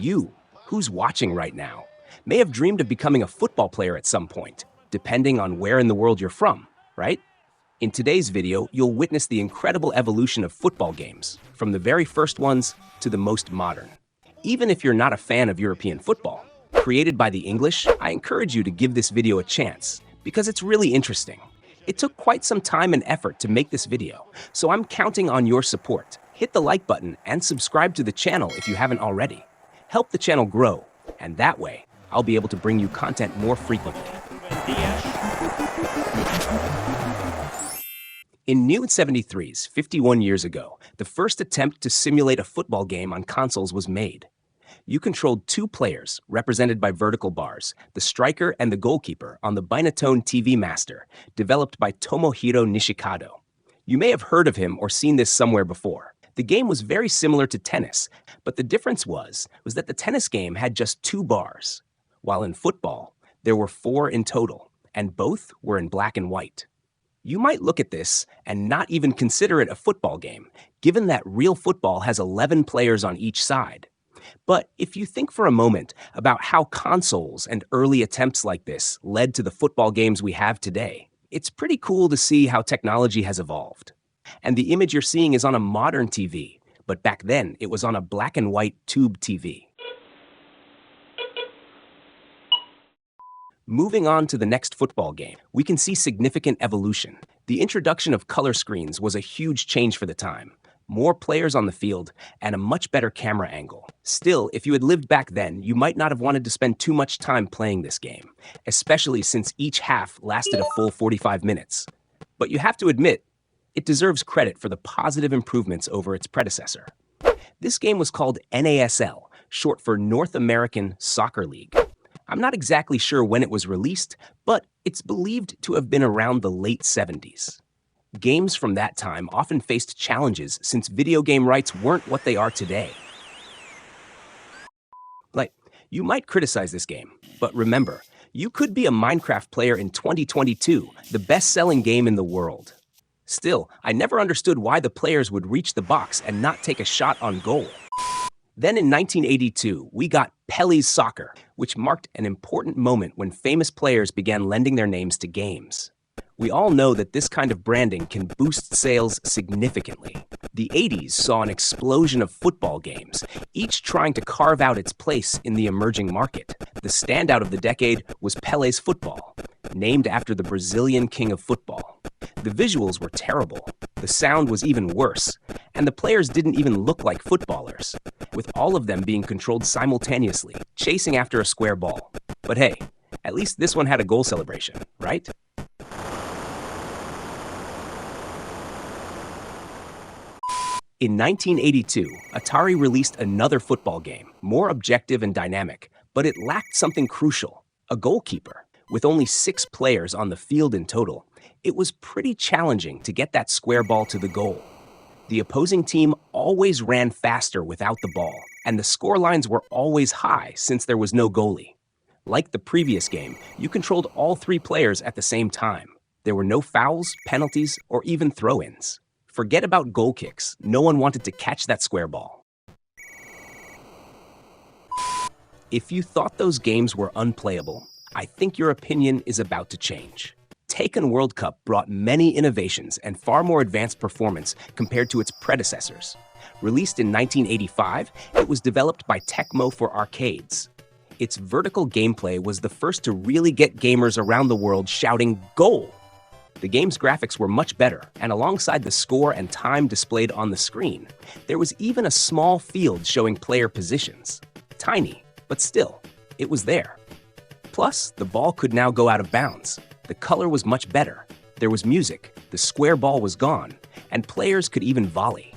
You, who's watching right now, may have dreamed of becoming a football player at some point, depending on where in the world you're from, right? In today's video, you'll witness the incredible evolution of football games, from the very first ones to the most modern. Even if you're not a fan of European football, created by the English, I encourage you to give this video a chance, because it's really interesting. It took quite some time and effort to make this video, so I'm counting on your support. Hit the like button and subscribe to the channel if you haven't already. Help the channel grow, and that way, I'll be able to bring you content more frequently. In New 73's 51 years ago, the first attempt to simulate a football game on consoles was made. You controlled two players, represented by vertical bars, the striker and the goalkeeper, on the Binatone TV Master, developed by Tomohiro Nishikado. You may have heard of him or seen this somewhere before. The game was very similar to tennis, but the difference was that the tennis game had just two bars, while in football, there were four in total, and both were in black and white. You might look at this and not even consider it a football game, given that real football has 11 players on each side. But if you think for a moment about how consoles and early attempts like this led to the football games we have today, it's pretty cool to see how technology has evolved. And the image you're seeing is on a modern TV, but back then it was on a black and white tube TV. Moving on to the next football game, we can see significant evolution. The introduction of color screens was a huge change for the time. More players on the field, and a much better camera angle. Still, if you had lived back then, you might not have wanted to spend too much time playing this game, especially since each half lasted a full 45 minutes. But you have to admit, it deserves credit for the positive improvements over its predecessor. This game was called NASL, short for North American Soccer League. I'm not exactly sure when it was released, but it's believed to have been around the late 70s. Games from that time often faced challenges since video game rights weren't what they are today. You might criticize this game, but remember, you could be a Minecraft player in 2022, the best-selling game in the world. Still, I never understood why the players would reach the box and not take a shot on goal. Then in 1982, we got Pele's Soccer, which marked an important moment when famous players began lending their names to games. We all know that this kind of branding can boost sales significantly. The 80s saw an explosion of football games, each trying to carve out its place in the emerging market. The standout of the decade was Pele's Football, named after the Brazilian king of football. The visuals were terrible, the sound was even worse, and the players didn't even look like footballers, with all of them being controlled simultaneously, chasing after a square ball. But hey, at least this one had a goal celebration, right? In 1982, Atari released another football game, more objective and dynamic, but it lacked something crucial, a goalkeeper. With only 6 players on the field in total, it was pretty challenging to get that square ball to the goal. The opposing team always ran faster without the ball, and the score lines were always high since there was no goalie. Like the previous game, you controlled all 3 players at the same time. There were no fouls, penalties, or even throw-ins. Forget about goal kicks. No one wanted to catch that square ball. If you thought those games were unplayable, I think your opinion is about to change. Tehkan World Cup brought many innovations and far more advanced performance compared to its predecessors. Released in 1985, it was developed by Tecmo for arcades. Its vertical gameplay was the first to really get gamers around the world shouting "Goal!" The game's graphics were much better, and alongside the score and time displayed on the screen, there was even a small field showing player positions. Tiny, but still, it was there. Plus, the ball could now go out of bounds. The color was much better. There was music, the square ball was gone, and players could even volley.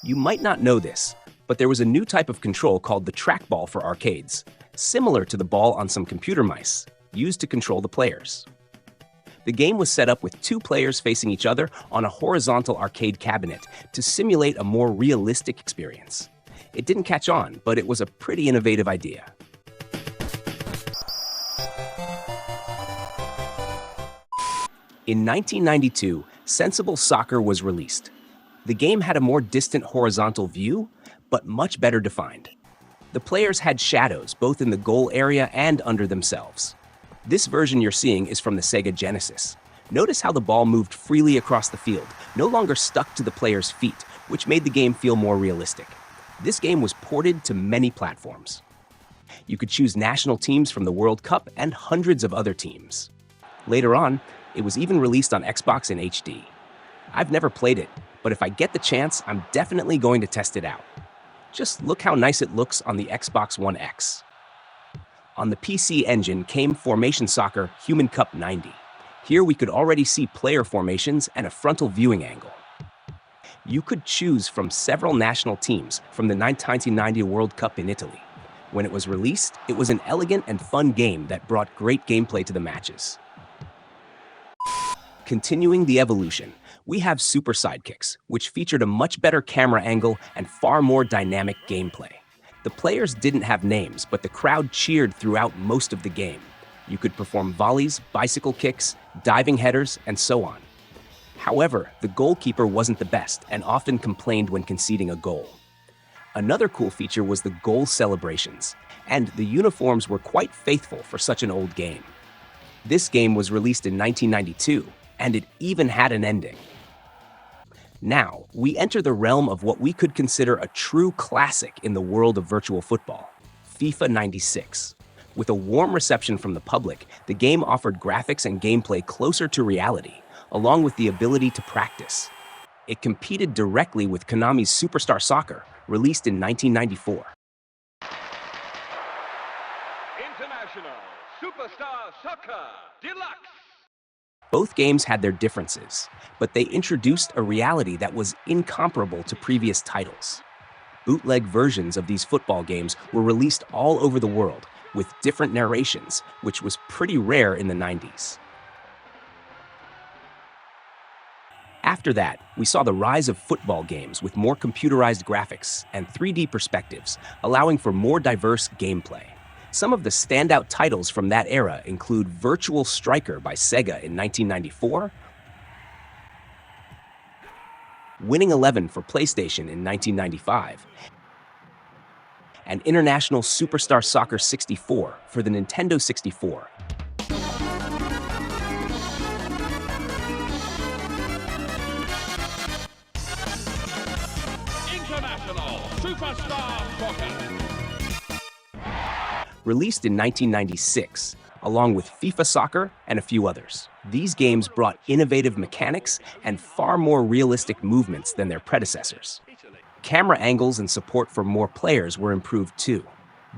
You might not know this, but there was a new type of control called the trackball for arcades, similar to the ball on some computer mice, used to control the players. The game was set up with 2 players facing each other on a horizontal arcade cabinet to simulate a more realistic experience. It didn't catch on, but it was a pretty innovative idea. In 1992, Sensible Soccer was released. The game had a more distant horizontal view, but much better defined. The players had shadows both in the goal area and under themselves. This version you're seeing is from the Sega Genesis. Notice how the ball moved freely across the field, no longer stuck to the player's feet, which made the game feel more realistic. This game was ported to many platforms. You could choose national teams from the World Cup and hundreds of other teams. Later on, it was even released on Xbox in HD. I've never played it, but if I get the chance, I'm definitely going to test it out. Just look how nice it looks on the Xbox One X. On the PC engine came Formation Soccer Human Cup 90. Here we could already see player formations and a frontal viewing angle. You could choose from several national teams from the 1990 World Cup in Italy. When it was released, it was an elegant and fun game that brought great gameplay to the matches. Continuing the evolution, we have Super Sidekicks, which featured a much better camera angle and far more dynamic gameplay. The players didn't have names, but the crowd cheered throughout most of the game. You could perform volleys, bicycle kicks, diving headers, and so on. However, the goalkeeper wasn't the best and often complained when conceding a goal. Another cool feature was the goal celebrations, and the uniforms were quite faithful for such an old game. This game was released in 1992, and it even had an ending. Now, we enter the realm of what we could consider a true classic in the world of virtual football, FIFA 96. With a warm reception from the public, the game offered graphics and gameplay closer to reality, along with the ability to practice. It competed directly with Konami's Superstar Soccer, released in 1994. International Superstar Soccer Deluxe. Both games had their differences, but they introduced a reality that was incomparable to previous titles. Bootleg versions of these football games were released all over the world, with different narrations, which was pretty rare in the 90s. After that, we saw the rise of football games with more computerized graphics and 3D perspectives, allowing for more diverse gameplay. Some of the standout titles from that era include Virtual Striker by Sega in 1994, Winning 11 for PlayStation in 1995, and International Superstar Soccer 64 for the Nintendo 64. International Superstar Soccer. Released in 1996, along with FIFA Soccer and a few others. These games brought innovative mechanics and far more realistic movements than their predecessors. Camera angles and support for more players were improved too.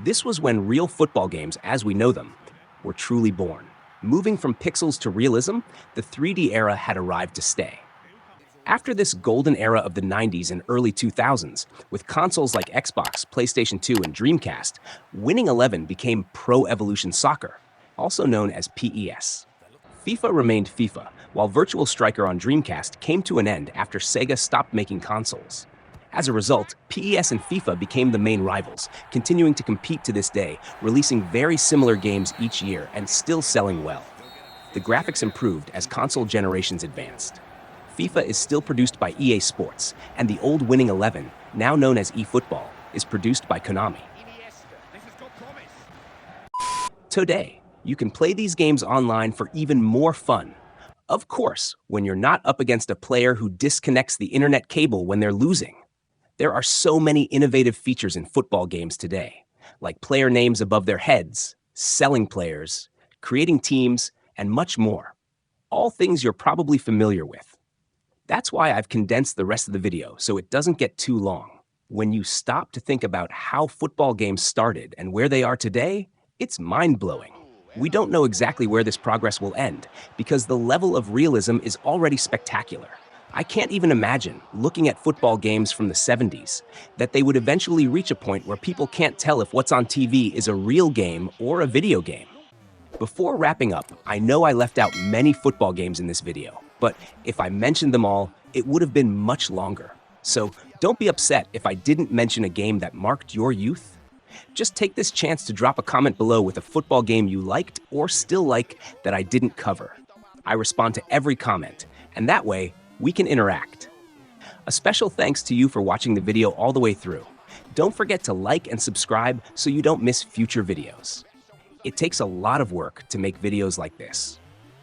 This was when real football games, as we know them, were truly born. Moving from pixels to realism, the 3D era had arrived to stay. After this golden era of the 90s and early 2000s, with consoles like Xbox, PlayStation 2, and Dreamcast, Winning 11 became Pro Evolution Soccer, also known as PES. FIFA remained FIFA, while Virtual Striker on Dreamcast came to an end after Sega stopped making consoles. As a result, PES and FIFA became the main rivals, continuing to compete to this day, releasing very similar games each year and still selling well. The graphics improved as console generations advanced. FIFA is still produced by EA Sports, and the old Winning 11, now known as eFootball, is produced by Konami. Today, you can play these games online for even more fun. Of course, when you're not up against a player who disconnects the internet cable when they're losing. There are so many innovative features in football games today, like player names above their heads, selling players, creating teams, and much more. All things you're probably familiar with. That's why I've condensed the rest of the video so it doesn't get too long. When you stop to think about how football games started and where they are today, it's mind-blowing. We don't know exactly where this progress will end because the level of realism is already spectacular. I can't even imagine, looking at football games from the 70s, that they would eventually reach a point where people can't tell if what's on TV is a real game or a video game. Before wrapping up, I know I left out many football games in this video, but if I mentioned them all, it would have been much longer. So don't be upset if I didn't mention a game that marked your youth. Just take this chance to drop a comment below with a football game you liked or still like that I didn't cover. I respond to every comment, and that way, we can interact. A special thanks to you for watching the video all the way through. Don't forget to like and subscribe so you don't miss future videos. It takes a lot of work to make videos like this.